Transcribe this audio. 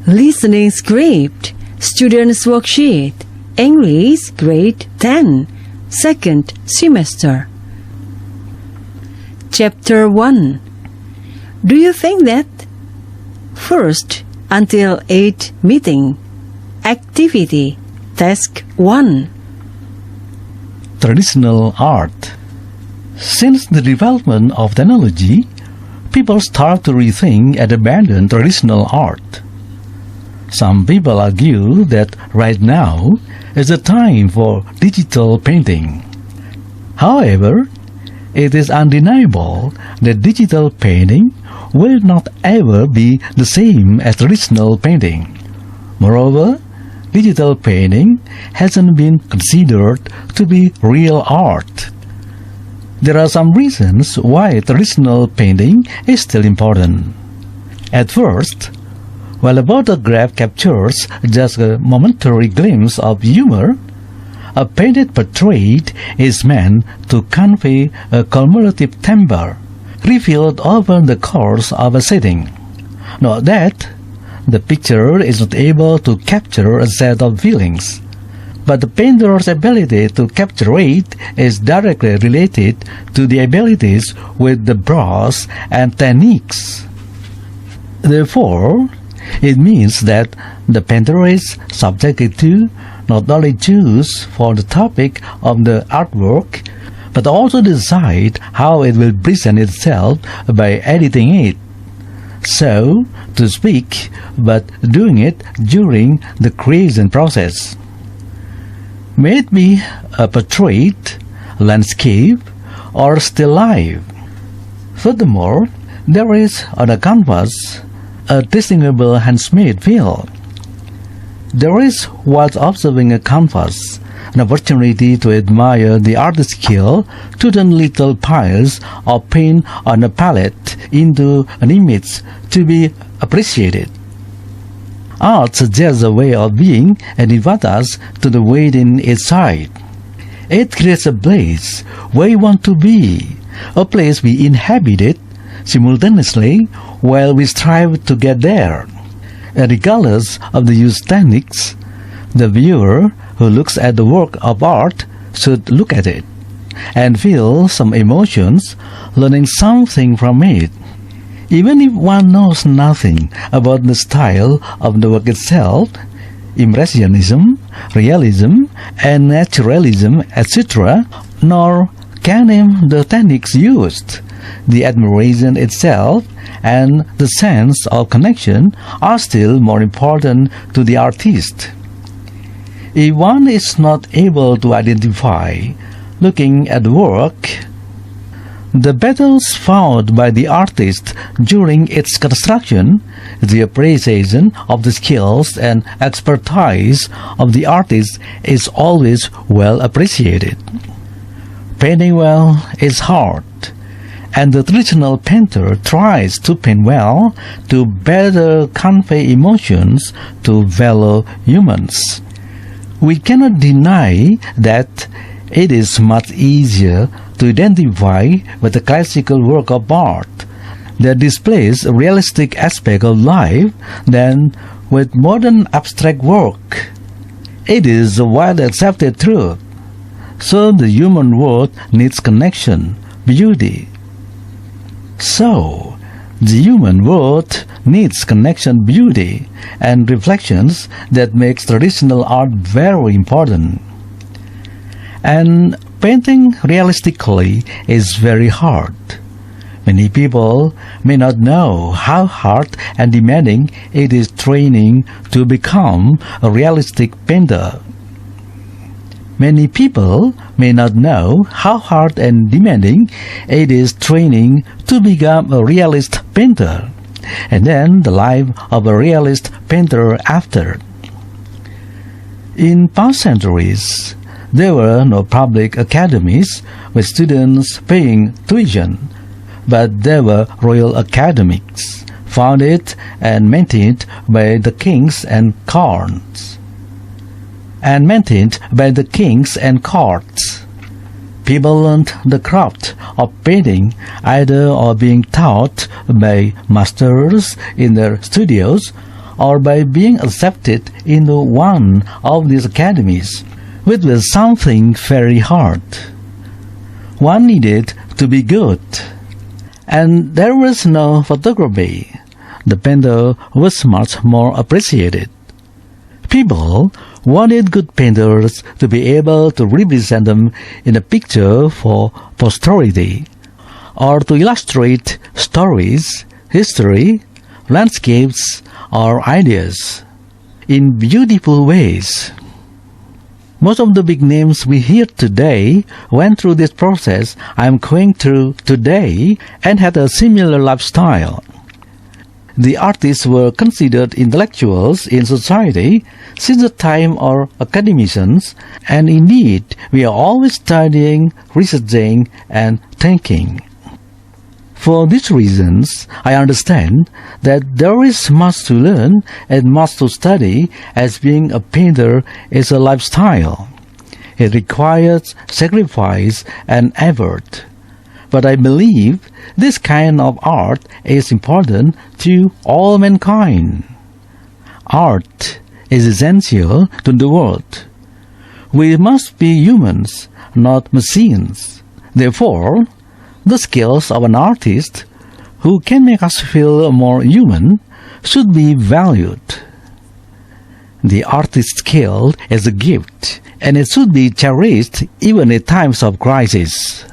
Listening script, students worksheet, English grade 10, second semester. Chapter 1. Do you think that? First until 8 meeting. Activity, task 1. Traditional art. Since the development of technology, people start to rethink and abandon traditional art. Some people argue that right now is the time for digital painting. However, it is undeniable that digital painting will not ever be the same as traditional painting. Moreover, digital painting hasn't been considered to be real art. There are some reasons why traditional painting is still important. At first, while a photograph captures just a momentary glimpse of humor, a painted portrait is meant to convey a cumulative temper revealed over the course of a setting. Note that the picture is not able to capture a set of feelings, but the painter's ability to capture it is directly related to the abilities with the brush and techniques. Therefore, it means that the painter is subjected to not only choose for the topic of the artwork, but also decide how it will present itself by editing it. So to speak, but doing it during the creation process. May it be a portrait, landscape, or still life. Furthermore, there is on the canvas a distinguishable handsmade feel. There is, whilst observing a canvas, an opportunity to admire the artist's skill to turn little piles of paint on a palette into an image to be appreciated. Art suggests a way of being and invites us to the within its side. It creates a place where we want to be, a place we inhabit simultaneously while we strive to get there. And regardless of the used techniques, the viewer who looks at the work of art should look at it and feel some emotions, learning something from it. Even if one knows nothing about the style of the work itself, Impressionism, Realism, and Naturalism, etc., nor can name the techniques used, the admiration itself and the sense of connection are still more important to the artist. If one is not able to identify, looking at the work, the battles fought by the artist during its construction, the appreciation of the skills and expertise of the artist is always well appreciated. Painting well is hard, and the traditional painter tries to paint well to better convey emotions to fellow humans. We cannot deny that it is much easier to identify with the classical work of art that displays a realistic aspect of life than with modern abstract work. It is a widely accepted truth. So the human world needs connection, beauty. So the human world needs connection, beauty, and reflections that makes traditional art very important. And painting realistically is very hard. Many people may not know how hard and demanding it is training to become a realistic painter. Many people may not know how hard and demanding it is training to become a realist painter, and then the life of a realist painter after. In past centuries, there were no public academies with students paying tuition, but there were royal academies, founded and maintained by the kings and courts. People learned the craft of painting either or being taught by masters in their studios or by being accepted into one of these academies, which was something very hard. One needed to be good, and there was no photography. The painter was much more appreciated. People wanted good painters to be able to represent them in a picture for posterity, or to illustrate stories, history, landscapes, or ideas in beautiful ways. Most of the big names we hear today went through this process I'm going through today and had a similar lifestyle. The artists were considered intellectuals in society since the time of academicians, and indeed we are always studying, researching, and thinking. For these reasons, I understand that there is much to learn and much to study, as being a painter is a lifestyle. It requires sacrifice and effort. But I believe this kind of art is important to all mankind. Art is essential to the world. We must be humans, not machines. Therefore, the skills of an artist who can make us feel more human should be valued. The artist's skill is a gift, and it should be cherished even in times of crisis.